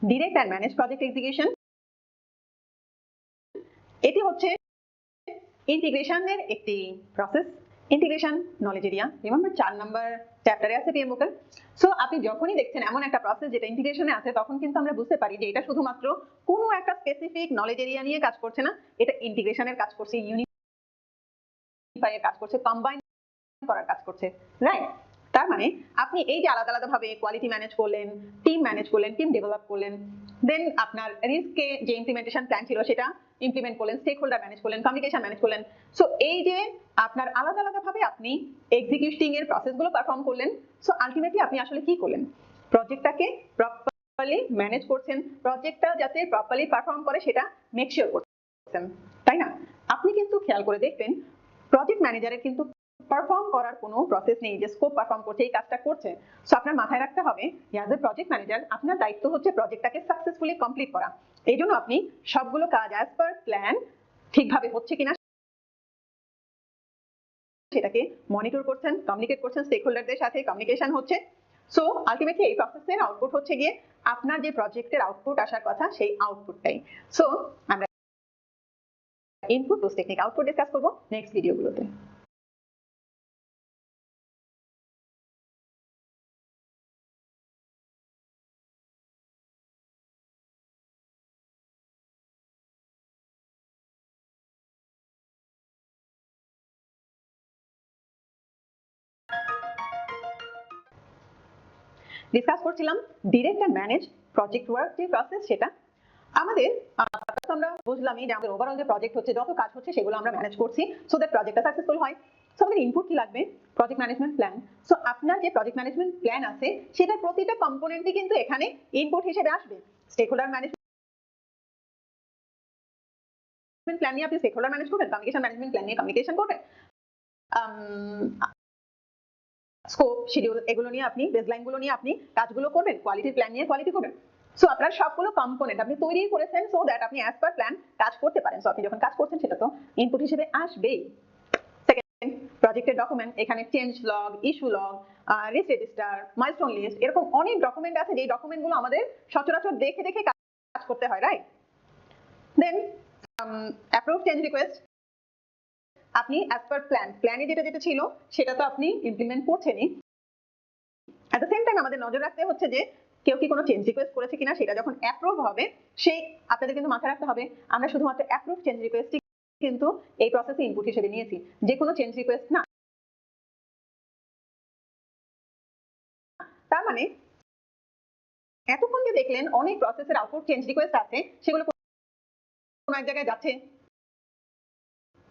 Direct and manage project execution. এটি হচ্ছে ইন্টিগ্রেশনের একটি process. Integration knowledge area, remember 4 নম্বর চ্যাপ্টারে আছে পিএমওকে। সো আপনি যখনই দেখছেন এমন একটা প্রসেস যেটা ইন্টিগ্রেশনে আছে, তখন কিন্তু আমরা বুঝতে পারি যে এটা শুধুমাত্র কোনো একটা স্পেসিফিক নলেজ এরিয়া নিয়ে কাজ করছে না, এটা ইন্টিগ্রেশনের কাজ করছে, ইউনিফাইয়ের কাজ করছে, কম্বাইন করার কাজ করছে, রাইট? তার মানে আপনি এই যে আলাদা আলাদা ভাবে কোয়ালিটি ম্যানেজ করলেন, টিম ম্যানেজ করলেন, টিম ডেভেলপ করলেন, দেন আপনার রিস্কে যে ইমপ্লিমেন্টেশন প্ল্যান ছিল সেটা ইমপ্লিমেন্ট করলেন, স্টেক হোল্ডার ম্যানেজ করলেন, কমিউনিকেশন ম্যানেজ করলেন। সো এই যে আপনার আলাদা আলাদা ভাবে আপনি এক্সিকিউটিং এর প্রসেসগুলো পারফর্ম করলেন, সো আলটিমেটলি আপনি আসলে কি করলেন? প্রজেক্টটাকে প্রপারলি ম্যানেজ করছেন, প্রজেক্টটা যাতে প্রপারলি পারফর্ম করে সেটা মেক শিওর করছেন, তাই না? আপনি কিন্তু খেয়াল করে দেখবেন প্রজেক্ট ম্যানেজারের কিন্তু পারফর্ম করার কোনো প্রসেস নেই যে স্কোপ পারফর্ম করছে, এই কাজটা করছে। সো আপনার মাথায় রাখতে হবে অ্যাজ এ প্রজেক্ট ম্যানেজার আপনার দায়িত্ব হচ্ছে প্রজেক্টটাকে সাকসেসফুলি কমপ্লিট করা। এই জন্য আপনি সবগুলো কাজ অ্যাজ পার প্ল্যান ঠিকভাবে হচ্ছে কিনা সেটাকে মনিটর করছেন, কমিউনিকেট করছেন, স্টেক হোল্ডারদের সাথে কমিউনিকেশন হচ্ছে। সো আলটিমেটলি এই প্রসেসের আউটপুট হচ্ছে গিয়ে আপনার যে প্রজেক্টের আউটপুট আসার কথা সেই আউটপুটটাই। সো আমরা input plus technique output discuss করব নেক্সট ভিডিওগুলোতে। ডিসকাস করছিলাম direct and manage project work যে প্রসেস, সেটা আমাদের আমরা বুঝলামই যে আমাদের ওভারঅল যে প্রজেক্ট হচ্ছে, যত কাজ হচ্ছে সেগুলো আমরা ম্যানেজ করছি সো দ্যাট প্রজেক্টটা সাকসেসফুল হয়। সো আমাদের ইনপুট কি লাগবে? Project management plan. সো আপনার যে প্রজেক্ট ম্যানেজমেন্ট প্ল্যান আছে সেটার প্রতিটা কম্পোনেন্টই কিন্তু এখানে ইনপুট হিসেবে আসবে। স্টেক হোল্ডার ম্যানেজমেন্ট প্ল্যান নিয়ে আপনি স্টেক হোল্ডার ম্যানেজ করবেন, কমিউনিকেশন ম্যানেজমেন্ট প্ল্যান নিয়ে কমিউনিকেশন করবেন, স্কোপ শিডিউল এগুলো নিয়ে আপনি বেসলাইন গুলো নিয়ে আপনি কাজগুলো করবেন, কোয়ালিটির প্ল্যান নিয়ে কোয়ালিটি করবেন। সো আপনার সবগুলো কম্পোনেন্ট আপনি তৈরি করেছেন সো দ্যাট আপনি অ্যাজ পার প্ল্যান কাজ করতে পারেন। সো আপনি যখন কাজ করছেন সেটা তো ইনপুট হিসেবে আসবেই। সেকেন্ড, প্রজেক্টের ডকুমেন্ট, এখানে change log, issue log, risk register, milestone list, এরকম অনেক ডকুমেন্ট আছে যে ডকুমেন্টগুলো আমাদের সচরাচর দেখে দেখে কাজ করতে হয়, right? Then approve change request, আপনি অ্যাজ পার প্ল্যানে যেটা ছিল সেটা তো আপনি ইমপ্লিমেন্ট করছেনই। অ্যাট দ্য সেম টাইম আমাদের নজর রাখতে হচ্ছে যে কেউ কি কোনো চেঞ্জ রিকোয়েস্ট করেছে কিনা, সেটা যখন অ্যাপ্রুভ হবে সেই আপনাদের কিন্তু মাথায় রাখতে হবে আমরা শুধুমাত্র অ্যাপ্রুভ চেঞ্জ রিকোয়েস্টই কিন্তু এই প্রসেসে ইনপুট হিসেবে নিয়েছি, যে কোনো চেঞ্জ রিকোয়েস্ট না। তার মানে এতক্ষণ যে দেখলেন অনেক প্রসেসের আউটপুট চেঞ্জ রিকোয়েস্ট আছে, সেগুলো কোন এক জায়গায় যাচ্ছে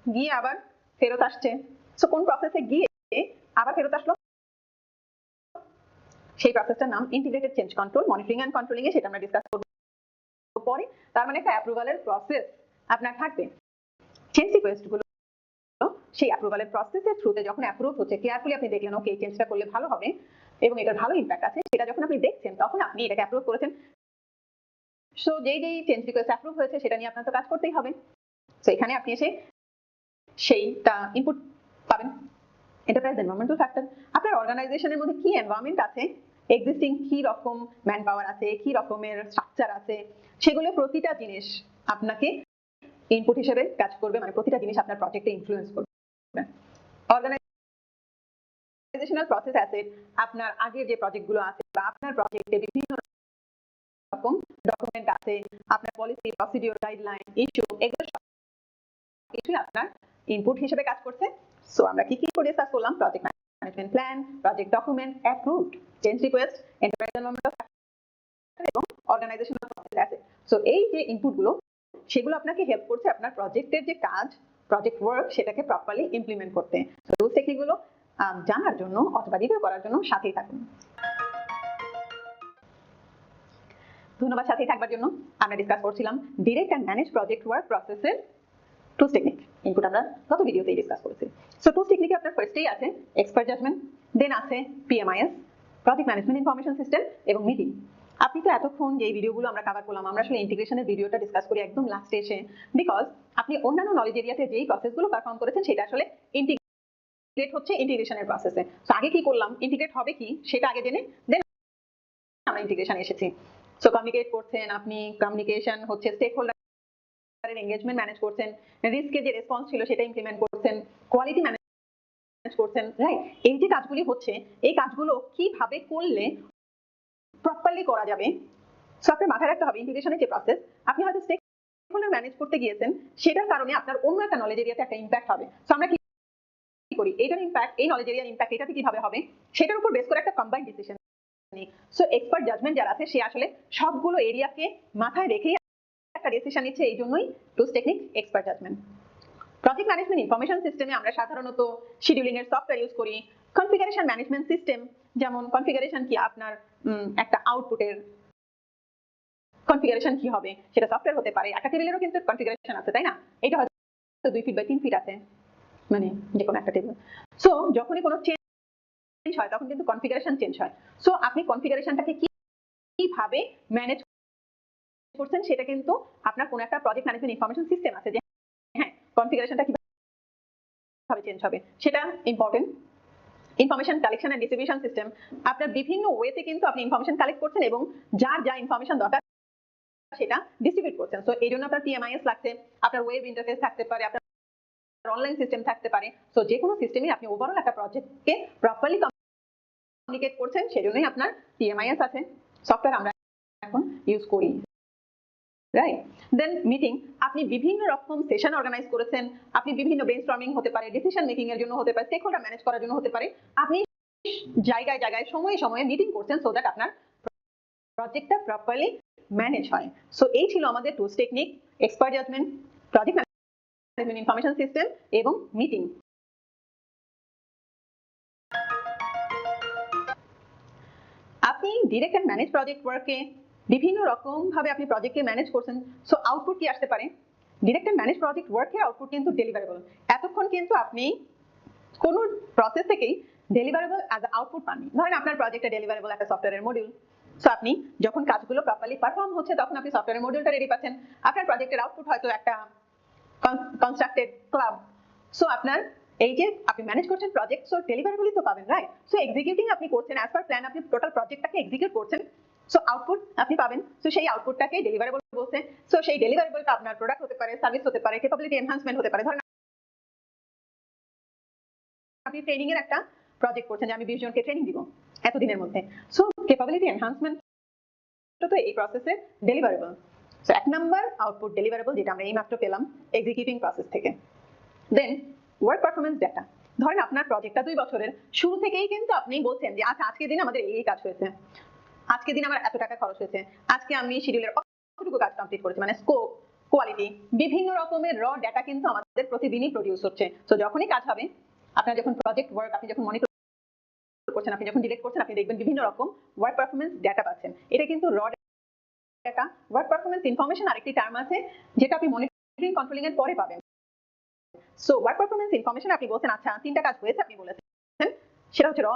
গিয়ে আবার ফেরত আসছে। সো কোন প্রসেসে গিয়ে আবার ফেরত আসলো সেই প্রসেসটার নাম integrated change control. Monitoring and controlling এ সেটা আমরা ডিসকাস করব পরে। তার মানে একটা অ্যাপ্রুভালের প্রসেস আপনার থাকবে। চেঞ্জ রিকোয়েস্ট গুলো সেই অ্যাপ্রুভালের প্রসেসের থ্রুতে যখন অ্যাপ্রুভ হচ্ছে, কেয়ারফুলি আপনি দেখলেন ওকে এই চেঞ্জটা করলে ভালো হবে এবং এটার ভালো ইম্প্যাক্ট আছে, সেটা যখন আপনি দেখছেন তখন আপনি এটাকে অ্যাপ্রুভ করেছেন। সো যেই চেঞ্জ রিকোয়েস্ট অ্যাপ্রুভ হয়েছে সেটা নিয়ে আপনার তো কাজ করতেই হবে। সো এখানে আপনি এসে সেইটা ইনপুট পাবেন। এন্টারপ্রাইজ এনভায়রনমেন্টাল ফ্যাক্টর, আপনার অর্গানাইজেশনের মধ্যে কি এনভায়রনমেন্ট আছে, এক্সিস্টিং কি রকম ম্যান পাওয়ার আছে, কি রকমের স্ট্রাকচার আছে, সেগুলো প্রতিটা জিনিস আপনাকে ইনপুট হিসেবে কাজ করবে, মানে প্রতিটা জিনিস আপনার প্রজেক্টে ইনফ্লুয়েন্স করবে। অর্গানাইজেশনাল প্রসেস অ্যাসেট, আপনার আগের যে প্রজেক্টগুলো আছে বা আপনার প্রজেক্টে বিভিন্ন রকম ডকুমেন্ট আছে, আপনার পলিসি, প্রসিডিউর, গাইডলাইন, ইস্যু, এগুলো সবকিছু আপনার ইনপুট হিসেবে কাজ করছে। সো আমরা কি কি করে ডিসকাস করলাম? Project management plan, project document, approved change request, enterprise environmental factor এবং অর্গানাইজেশনাল প্রসেস অ্যাসেট। সো এই যে ইনপুটগুলো সেগুলো আপনাকে হেল্প করছে আপনার প্রজেক্টের যে কাজ, প্রজেক্ট ওয়ার্ক, সেটাকে প্রপারলি ইমপ্লিমেন্ট করতে। রুলস টেকনিকগুলো জানার জন্য অথবা রিভিউ করার জন্য সাথেই থাকুন। ধন্যবাদ সাথেই থাকবার জন্য। আমরা ডিসকাস করছিলাম direct and manage project work প্রসেসের টুলস টেকনিক। ইনপুট আমরা গত ভিডিওতেই ডিসকাস করেছি। সো টুলস টেকনিকে আপনার ফার্স্টেই আছে এক্সপার্ট জাজমেন্ট, দেন আছে পিএমআইএস, প্রজেক্ট ম্যানেজমেন্ট ইনফরমেশন সিস্টেম এবং মিটিং। আপনি তো এতক্ষণ যে ভিডিওগুলো আমরা কভার করলাম, আমরা আসলে ইন্টিগ্রেশনের ভিডিওটা ডিসকাস করি একদম লাস্টে এসে, বিকজ আপনি অন্যান্য নলেজ এরিয়াতে যেই প্রসেসগুলো পারফর্ম করেছেন সেটা আসলে ইন্টিগ্রেট হচ্ছে ইন্টিগ্রেশনের প্রসেসে। তো আগে কি করলাম, ইন্টিগ্রেট হবে কি সেটা আগে জেনে দেন আমরা ইন্টিগ্রেশনে এসেছি। সো কমিউনিকেট করছেন আপনি, কমিউনিকেশন হচ্ছে স্টেক হোল্ডারের এঙ্গেজমেন্ট ম্যানেজ করছেন, রিস্কের যে রেসপন্স ছিল সেটা ইমপ্লিমেন্ট করছেন, কোয়ালিটি ম্যানেজ করছেন, রাইট? এই যে কাজগুলি হচ্ছে, এই কাজগুলো কিভাবে করলে প্রপারলি করা যাবে। সো আপনার মাথায় রাখতে হবে ইন্টিগ্রেশনের যে প্রসেস, আপনি হয়তো স্টেক হোল্ডার ম্যানেজ করতে গিয়েছেন, সেটার কারণে আপনার অন্য একটা নলেজ এরিয়াতে একটা ইম্প্যাক্ট হবে। সো আমরা কি করি, এটার ইম্প্যাক্ট, এই নলেজ এরিয়ার ইম্প্যাক্ট এটাতে কিভাবে হবে, সেটার উপর বেস করে একটা কম্বাইন্ড ডিসিশন নিই। সো এক্সপার্ট জাজমেন্ট যারা আছে সে আসলে সবগুলো এরিয়াকে মাথায় রেখেই একটা ডিসিশন নিচ্ছে, এই জন্যই tools technique expert judgment. Project management information সিস্টেমে আমরা সাধারণত শিডিউলিং এর সফটওয়্যার ইউজ করি, কনফিগারেশন ম্যানেজমেন্ট সিস্টেম, যেমন কনফিগারেশন কি আপনার একটা আউটপুটের কনফিগারেশন কি হবে সেটা সফটওয়্যার হতে পারে, একটা টেবিলেরও কিন্তু কনফিগারেশন আছে, তাই না? এটা হয়তো 2 ফিট বাই 3 ফিট আছে, মানে যে কোনো একটা টেবিল। সো যখনই কোনো চেঞ্জ হয় তখন কিন্তু কনফিগারেশন চেঞ্জ হয়। সো আপনি কনফিগারেশনটাকে কিভাবে ম্যানেজ করছেন সেটা কিন্তু আপনার কোনো একটা প্রজেক্ট ম্যানেজমেন্ট ইনফরমেশন সিস্টেম আছে, যে হ্যাঁ কনফিগারেশনটা কিভাবে চেঞ্জ হবে সেটা important. Information collection and distribution system, আপনার বিভিন্ন ওয়েতে কিন্তু আপনি ইনফরমেশন কালেক্ট করছেন এবং যার যা ইনফরমেশন দরকার সেটা ডিস্ট্রিবিউট করছেন। সো এই জন্য আপনার টিএমআইএস লাগছে, আপনার ওয়েব ইন্টারফেস থাকতে পারে, আপনার অনলাইন সিস্টেম থাকতে পারে। সো যে কোনো সিস্টেমে আপনি ওভারঅল একটা প্রজেক্টকে প্রপারলি কমিউনিকেট করছেন, সেজন্যই আপনার টিএমআইএস আছে, সফটওয়্যার আমরা এখন ইউজ করি, রাইট? দেন মিটিং, আপনি বিভিন্ন রকম সেশন অর্গানাইজ করেছেন, আপনি বিভিন্ন ব্রেনস্টর্মিং হতে পারে, ডিসিশন মেকিং এর জন্য হতে পারে, স্টেক হোল্ডার ম্যানেজ করার জন্য হতে পারে, আপনি জায়গায় জায়গায় সময়ে সময়ে মিটিং করছেন সো দ্যাট আপনার প্রজেক্টটা প্রপারলি ম্যানেজ হয়। সো এই ছিল আমাদের tools technique, expert judgment, project management information system এবং মিটিং। আপনি ডিরেক্ট এন্ড ম্যানেজ প্রজেক্ট ওয়ার্কে বিভিন্ন রকম ভাবে আপনি প্রজেক্টকে ম্যানেজ করছেন। সো আউটপুট কি আসতে পারে, ডিরেক্ট এন্ড ম্যানেজ প্রজেক্ট ওয়ার্কের আউটপুট কিন্তু ডেলিভারেবল। এতক্ষণ কিন্তু আপনি কোনো প্রসেস থেকেই ডেলিভারেবল অ্যাজ আউটপুট পাননি। ধরেন আপনার প্রজেক্টে ডেলিভারেবল একটা সফটওয়্যারের মডিউল, সো আপনি যখন কাজগুলো প্রপারলি পারফর্ম হচ্ছে তখন আপনি সফটওয়্যারের মডিউলটা রেডি পাচ্ছেন, আপনার প্রজেক্টের আউটপুট হয়তো একটা কনস্ট্রাক্টেড ক্লাব। সো আপনার এই যে আপনি ম্যানেজ করছেন প্রজেক্ট, সো ডেলিভারেবলই তো পাবেন, রাইট? সো এক্সিকিউটিং আপনি করছেন অ্যাজ পার প্ল্যান, আপনি টোটাল প্রজেক্টটাকে এক্সিকিউট করছেন, সো আউটপুট আপনি পাবেন। সো সেই আউটপুটটাকে ডেলিভারেবল বলছে। সো সেই ডেলিভারেবলটা আপনার প্রোডাক্ট হতে পারে, সার্ভিস হতে পারে, ক্যাপাবিলিটি এনহান্সমেন্ট হতে পারে। ধরেন আপনি ট্রেনিং এর একটা প্রজেক্ট করছেন যে আমি 20 জনকে ট্রেনিং দিব এতদিনের মধ্যে, সো ক্যাপাবিলিটি এনহান্সমেন্ট তো এই প্রসেসে ডেলিভারেবল। সো এক নাম্বার আউটপুট ডেলিভারেবল, যেটা আমরা এইমাত্র পেলাম এক্সিকিউটিং প্রসেস থেকে। দেন ওয়ার্ক পারফরমেন্স ডাটা, ধরেন আপনার প্রজেক্টটা 2 বছরের, শুরু থেকেই কিন্তু আপনি বলছেন যে আচ্ছা আজকের দিন আমাদের এই কাজ হয়েছে, আজকের দিন আমার এত টাকা খরচ হয়েছে, আজকে আমি শিডিউলের কতটুকু কাজ কমপ্লিট করেছি, মানে স্কোপ, কোয়ালিটি, বিভিন্ন রকমের র ডাটা কিন্তু আমাদের প্রতিদিনই প্রডিউস হচ্ছে। সো যখনই কাজ হবে, আপনার যখন প্রজেক্ট ওয়ার্ক আপনি যখন মনিটর করছেন, আপনি যখন ডিরেক্ট করছেন, আপনি দেখবেন বিভিন্ন রকম ওয়ার্ক পারফরমেন্স ডাটা পাচ্ছেন। এটা কিন্তু র ডাটা। ওয়ার্ক পারফরমেন্স ইনফরমেশন আরেকটি টার্ম আছে যেটা আপনি মনিটরিং কন্ট্রোলিং এর পরে পাবেন। সো ওয়ার্ক পারফরমেন্স ইনফরমেশন আপনি বলছেন আচ্ছা 3টা কাজ হয়েছে, আপনি বলেছেন সেটা হচ্ছে র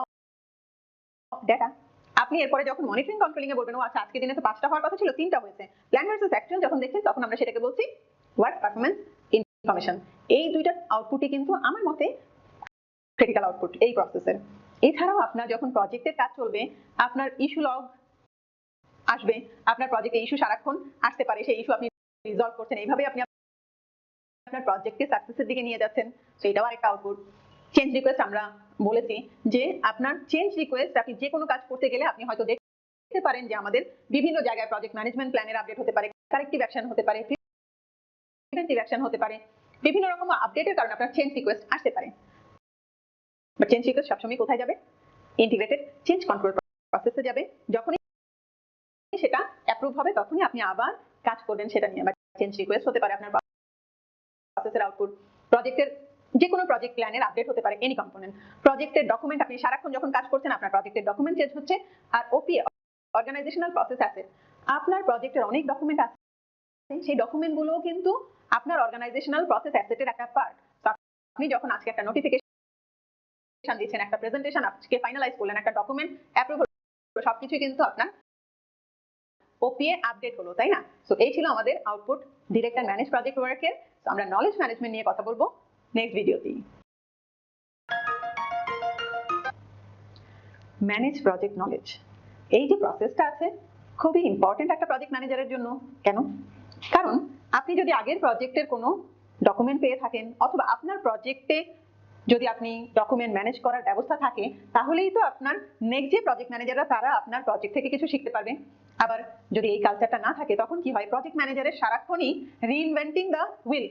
ডাটা। আপনি এরপরে যখন মনিটরিং কন্ট্রোলিং এ বলবেন ও আচ্ছা আজকে দিনে তো 5টা হওয়ার কথা ছিল, 3টা হয়েছে, প্ল্যান ভার্সেস অ্যাকচুয়াল যখন দেখছেন তখন আমরা সেটাকে বলছি ওয়ার্ক পারফরমেন্স ইনফরমেশন। এই দুইটা আউটপুটই কিন্তু আমার মতে ক্রিটিক্যাল আউটপুট এই প্রসেসের। এছাড়াও আপনার যখন প্রজেক্টের কাজ চলবে, আপনার ইস্যু লগ আসবে, আপনার প্রজেক্টে ইস্যু সারাক্ষণ আসতে পারে, সেই ইস্যু আপনি রিজলভ করছেন, এইভাবে আপনি আপনার প্রজেক্টকে সাকসেসের দিকে নিয়ে যাচ্ছেন, সেটাও আরেকটা আউটপুট। চেঞ্জ রিকোয়েস্ট আমরা বলেছি যে আপনার চেঞ্জ রিকোয়েস্ট, আপনি যে কোনো কাজ করতে গেলে আপনি হয়তো দেখতে পারেন যে আমাদের বিভিন্ন জায়গায় প্রজেক্ট ম্যানেজমেন্ট প্ল্যানের আপডেট হতে পারে, কারেক্টিভ অ্যাকশন হতে পারে, প্রিভেন্টিভ অ্যাকশন হতে পারে, বিভিন্ন রকম আপডেটের কারণে আপনার চেঞ্জ রিকোয়েস্ট আসতে পারে। বাট চেঞ্জ রিকোয়েস্ট সবসময় কোথায় যাবে, ইন্টিগ্রেটেড চেঞ্জ কন্ট্রোল প্রসেসে যাবে। যখনই সেটা অ্যাপ্রুভ হবে তখনই আপনি আবার কাজ করবেন সেটা নিয়ে। বাট চেঞ্জ রিকোয়েস্ট হতে পারে আপনার প্রসেসের আউটপুট, প্রজেক্টের যে কোনো প্রজেক্ট প্ল্যানের আপডেট হতে পারে, এনি কম্পোনেন্ট, প্রজেক্টের ডকুমেন্ট, আপনি সারাক্ষণ যখন কাজ করছেন আপনার প্রজেক্টের ডকুমেন্ট চেঞ্জ হচ্ছে। আর ওপি অর্গানাইজেশনাল প্রসেস আছে, আপনার প্রজেক্টের অনেক ডকুমেন্ট আছে, সেই ডকুমেন্টগুলো কিন্তু আপনার অর্গানাইজেশনাল প্রসেস অ্যাসেটের একটা পার্ট। আপনি যখন আজকে একটা নোটিফিকেশন দিচ্ছেন, একটা প্রেজেন্টেশন আজকে ফাইনালাইজ করলেন, একটা ডকুমেন্ট অ্যাপ্রুভ হলো, সবকিছু কিন্তু আপনার ওপিএ আপডেট হলো, তাই না? সো এই ছিল আমাদের output direct and manage project ওয়ার্কের। সো আমরা নলেজ ম্যানেজমেন্ট নিয়ে কথা বলবো নেক্সট ভিডিওতে। ম্যানেজ প্রজেক্ট নলেজ, এই যে প্রসেসটা আছে খুবই ইম্পর্টেন্ট একটা প্রজেক্ট ম্যানেজারের জন্য। কেন? কারণ আপনি যদি আগের প্রজেক্টের কোনো ডকুমেন্ট পেয়ে থাকেন অথবা আপনার প্রজেক্টে যদি আপনি ডকুমেন্ট ম্যানেজ করার ব্যবস্থা থাকে, তাহলেই তো আপনার নেক্সট যে প্রজেক্ট ম্যানেজাররা তারা আপনার প্রজেক্ট থেকে কিছু শিখতে পারবে। আবার যদি এই কালচারটা না থাকে, তখন কি হয়, প্রজেক্ট ম্যানেজারের সারাক্ষণই রিইনভেন্টিং দ্য হুইল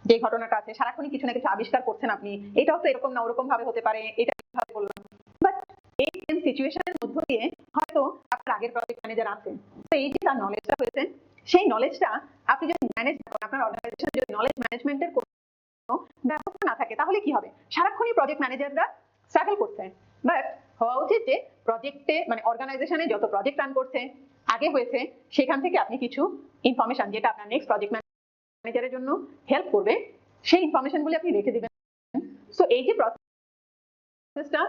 যে ঘটনাটা আছে, সারাক্ষণই কিছু না কিছু আবিষ্কার করছেন আপনি, এটাও তো এরকম না ওরকম ভাবে হতে পারে, এটা কিভাবে বললাম। বাট এই সিচুয়েশনের মধ্য দিয়ে হয়তো আপনার আগের প্রজেক্ট ম্যানেজার আছে, তো এই যে তার নলেজটা হয়েছে, সেই নলেজটা আপনি যদি ম্যানেজ করেন, আপনার অর্গানাইজেশন যদি নলেজ ম্যানেজমেন্টের ব্যবস্থা না থাকে, তাহলে কি হবে, সারাক্ষণই প্রজেক্ট ম্যানেজাররা স্ট্রাগল করছে। বাট হওয়া উচিত যে প্রজেক্টে মানে অর্গানাইজেশনে যত প্রজেক্ট রান করছে আগে হয়েছে, সেখান থেকে আপনি কিছু ইনফরমেশন যেটা আপনার নেক্সট প্রজেক্ট ম্যানেজারের জন্য হেল্প করবে, সেই ইনফরমেশনগুলি আপনি রেখে দিবেন। সো এই যে প্রসেসটা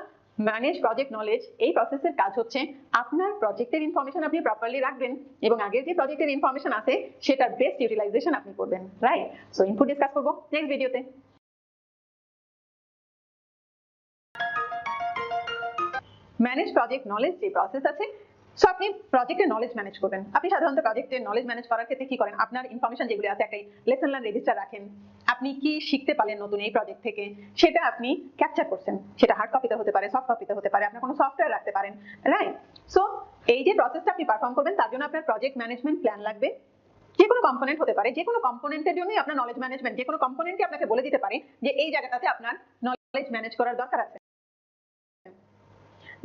ম্যানেজ প্রজেক্ট নলেজ, এই প্রসেসের কাজ হচ্ছে আপনার প্রজেক্টের ইনফরমেশন আপনি প্রপারলি রাখবেন এবং আগের যে প্রজেক্টের ইনফরমেশন আছে সেটার বেস্ট ইউটিলাইজেশন আপনি করবেন, রাইট? সো ইনপুট ডিসকাস করবো নেক্সট ভিডিওতে। ম্যানেজ প্রজেক্ট নলেজ যে প্রসেস আছে, সো আপনি প্রজেক্টের নলেজ ম্যানেজ করবেন। আপনি সাধারণত প্রজেক্টের নলেজ ম্যানেজ করার ক্ষেত্রে কি করেন, আপনার ইনফরমেশন যেগুলো আছে একটা লেসন লার্ন রেজিস্টার রাখেন, আপনি কি শিখতে পারলেন নতুন এই প্রজেক্ট থেকে সেটা আপনি ক্যাপচার করছেন, সেটা হার্ড কপিতে হতে পারে, সফট কপিতে হতে পারে, আপনার কোনো সফটওয়্যার রাখতে পারেন, রাইট? সো এই যে প্রসেসটা আপনি পারফর্ম করবেন তার জন্য আপনার প্রজেক্ট ম্যানেজমেন্ট প্ল্যান লাগবে। যে কোনো কম্পোনেন্ট হতে পারে, যে কোনো কম্পোনেন্টের জন্যই আপনার নলেজ ম্যানেজমেন্ট, যে কোনো কম্পোনেন্টই আপনাকে বলে দিতে পারে যে এই জায়গাটাতে আপনার নলেজ ম্যানেজ করার দরকার আছে।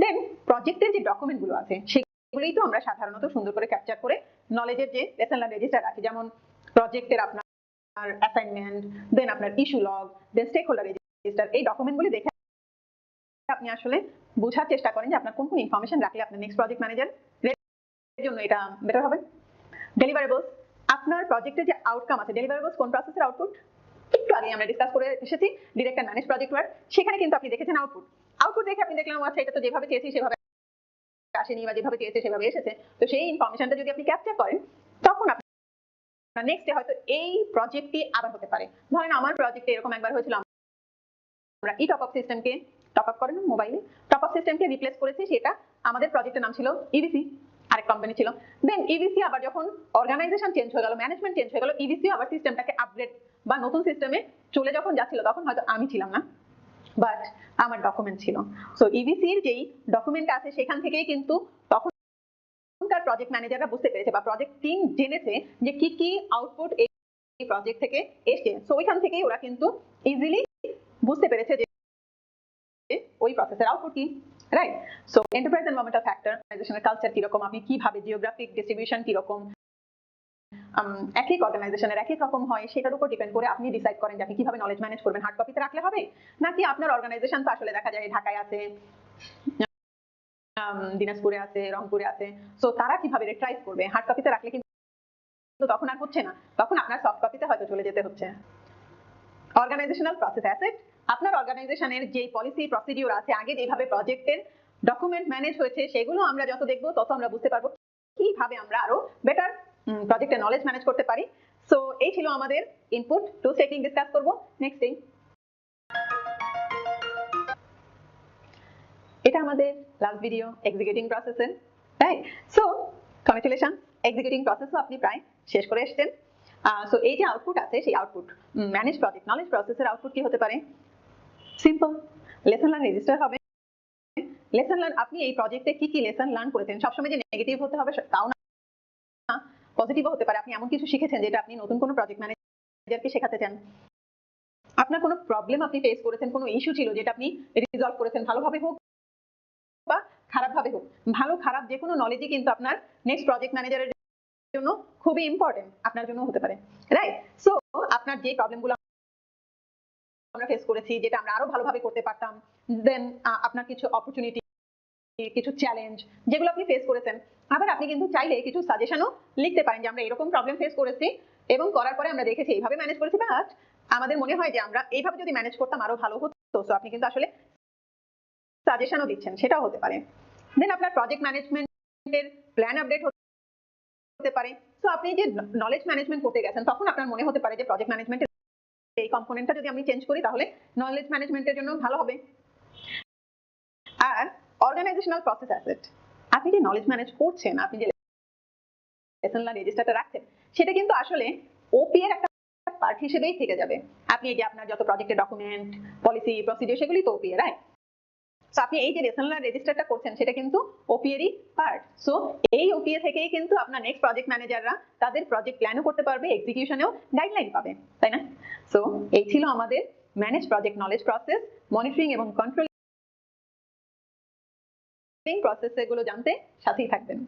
দেন প্রজেক্টের যে ডকুমেন্ট গুলো আছে সেগুলোই তো আমরা সাধারণত সুন্দর করে ক্যাপচার করে নলেজের যে লেসন লার্ন রেজিস্টার রাখি, যেমন প্রজেক্টের আপনার অ্যাসাইনমেন্ট, দেন আপনার ইস্যু লগ, দেন স্টেক হোল্ডার রেজিস্টার। এই ডকুমেন্টগুলি দেখে আপনি আসলে বোঝার চেষ্টা করেন যে আপনার কোন কোন ইনফরমেশন রাখলে আপনার নেক্সট প্রজেক্ট ম্যানেজার জন্য এটা বেটার হবে। ডেলিভারেবলস, আপনার প্রজেক্টের যে আউটকাম আছে, ডেলিভারেবলস কোন প্রসেসের আউটপুট, একটু আগে আমরা ডিসকাস করে এসেছি direct and manage project work, সেখানে কিন্তু আপনি দেখেছেন আউটপুট দেখে আপনি দেখলেন আচ্ছা এটা তো যেভাবে চেয়েছি সেভাবে আসেনি বা যেভাবে চেয়েছে সেভাবে এসেছে। তো সেই ইনফরমেশনটা যদি আপনি ক্যাপচার করেন, তখন আপনার নেক্সট ডে হয়তো এই প্রজেক্টটি আবার হতে পারে। ধরেন আমার প্রজেক্টে এরকম একবার হয়েছিল, আমরা ই টপ আপ সিস্টেমকে টপ আপ করেন মোবাইলে, টপ আপ সিস্টেমকে রিপ্লেস করেছি, সেটা আমাদের প্রজেক্টের নাম ছিল ইভিসি, আরেক কোম্পানি ছিল। দেন ইভিসি আবার যখন অর্গানাইজেশন চেঞ্জ হয়ে গেল, ম্যানেজমেন্ট চেঞ্জ হয়ে গেল, ইভিসি আবার সিস্টেমটাকে আপগ্রেড বা নতুন সিস্টেমে চলে যখন যাচ্ছিল, তখন হয়তো আমি ছিলাম না, বাট আমার ডকুমেন্ট ছিল। সো ইভিসির যেই ডকুমেন্ট আছে সেখান থেকেই কিন্তু তখনকার প্রজেক্ট ম্যানেজাররা বুঝতে পেরেছে বা প্রজেক্ট টিম জেনেছে যে কি কি আউটপুট এই প্রজেক্ট থেকে এসছে। সো ওইখান থেকেই ওরা কিন্তু ইজিলি বুঝতে পেরেছে যে ওই প্রসেসের আউটপুট কি, right? So enterprise environmental factor, অর্গানাইজেশনের কালচার কিরকম, আপনি কিভাবে জিওগ্রাফিক ডিস্ট্রিবিউশন কিরকম, এক এক অর্গানাইজেশনের এক এক রকম হয়, সেটার উপর ডিপেন্ড করে আপনি ডিসাইড করেন যে আপনি কিভাবে নলেজ ম্যানেজ করবেন। হার্ড কপিতে রাখলে হবে নাকি আপনার অর্গানাইজেশন তো আসলে দেখা যায় ঢাকায় আছে, দিনাজপুরে আছে, রংপুরে আছে, সো তারা কিভাবে রেট্রাইজ করবে, হার্ড কপিতে রাখলে কিন্তু তখন আর হচ্ছে না, তখন আপনার সফট কপিতে হয়তো চলে যেতে হচ্ছে। অর্গানাইজেশনাল প্রসেস অ্যাসেট, আপনার অর্গানাইজেশনের যে পলিসি প্রসিডিউর আছে, আগে যেভাবে প্রজেক্টের ডকুমেন্ট ম্যানেজ হয়েছে, সেগুলো আমরা যত দেখবো তত আমরা বুঝতে পারবো কিভাবে আমরা আরো বেটার প্রজেক্টের নলেজ ম্যানেজ করতে পারি। সো এই ছিল আমাদের ইনপুট টু স্টেকিং, ডিসকাস করবো নেক্সট ডে। এটা আমাদের লাস্ট ভিডিও এক্সিকিউটিং প্রসেসের, রাইট? সো কংগ্রাচুলেশন, এক্সিকিউটিং প্রসেসও আপনি প্রায় শেষ করে এসেছেন। সো এই যে আউটপুট আছে, সেই আউটপুট ম্যানেজ প্রজেক্ট নলেজ প্রসেসের আউটপুট কি হতে পারে? সিম্পল, লেসন লার্ন রেজিস্টার হবে। লেসন লার্ন, আপনি এই প্রজেক্টে কি কি লেসন লার্ন করেছেন, সবসময় যে নেগেটিভ হতে হবে তাও না, পজিটিভও হতে পারে। আপনি এমন কিছু শিখেছেন যেটা আপনি নতুন কোনো প্রজেক্ট ম্যানেজারকে শেখাতে চান, আপনার কোনো প্রবলেম আপনি ফেস করেছেন, কোনো ইস্যু ছিল যেটা আপনি রিজলভ করেছেন, ভালোভাবে হোক বা খারাপ ভাবে হোক, ভালো খারাপ যে কোনো নলেজই কিন্তু আপনার নেক্সট প্রজেক্ট ম্যানেজারের জন্য খুবই ইম্পর্টেন্ট, আপনার জন্য হতে পারে, রাইট? সো আপনার যে প্রবলেমগুলো আমরা ফেস করেছি, যেটা আমরা আরো ভালোভাবে করতে পারতাম, দেন আপনার কিছু অপরচুনিটি, কিছু চ্যালেঞ্জ যেগুলো আপনি ফেস করেছেন, আবার আপনি কিন্তু চাইলে কিছু সাজেশনও লিখতে পারেন যে আমরা এরকম প্রবলেম ফেস করেছি এবং করার পরে আমরা দেখেছি এইভাবে ম্যানেজ করেছি, বাট আমাদের মনে হয় যে আমরা এইভাবে যদি ম্যানেজ করতাম আরো ভালো হতো। সো আপনি কিন্তু আসলে সাজেশনও দিচ্ছেন, সেটাও হতে পারে। দেন আপনার প্রজেক্ট ম্যানেজমেন্টের প্ল্যান আপডেট হতে পারে। সো আপনি যে নলেজ ম্যানেজমেন্ট করতে গেছেন, তখন আপনার মনে হতে পারে যে প্রজেক্ট ম্যানেজমেন্টের এই কম্পোনেন্টটা যদি আমি চেঞ্জ করি তাহলে নলেজ ম্যানেজমেন্টের জন্য ভালো হবে। আর অর্গানাইজেশনাল প্রসেস অ্যাসেট, আপনি যে নলেজ ম্যানেজ করছেন, আপনি যে লেসন লার্ন রেজিস্টারটা রাখছেন, সেটা কিন্তু আসলে ওপি এর একটা পার্ট হিসেবেই থেকে যাবে। আপনি এই যে আপনার যত প্রজেক্টের ডকুমেন্ট, পলিসি, প্রসিডিউর সেগুলি তো ওপি এর, রাইট? সো আপনি এই যে লেসন লার্ন রেজিস্টারটা করছেন সেটা কিন্তু ওপি এরই পার্ট। সো এই ওপিএ থেকেই কিন্তু আপনার নেক্সট প্রজেক্ট ম্যানেজাররা তাদের প্রজেক্ট প্ল্যানও করতে পারবে, এক্সিকিউশনেও গাইডলাইন পাবে, তাই না? সো এই ছিল আমাদের manage project knowledge process, monitoring এবং কন্ট্রোলিং প্রসেস। এগুলো জানতে সাথেই থাকবেন।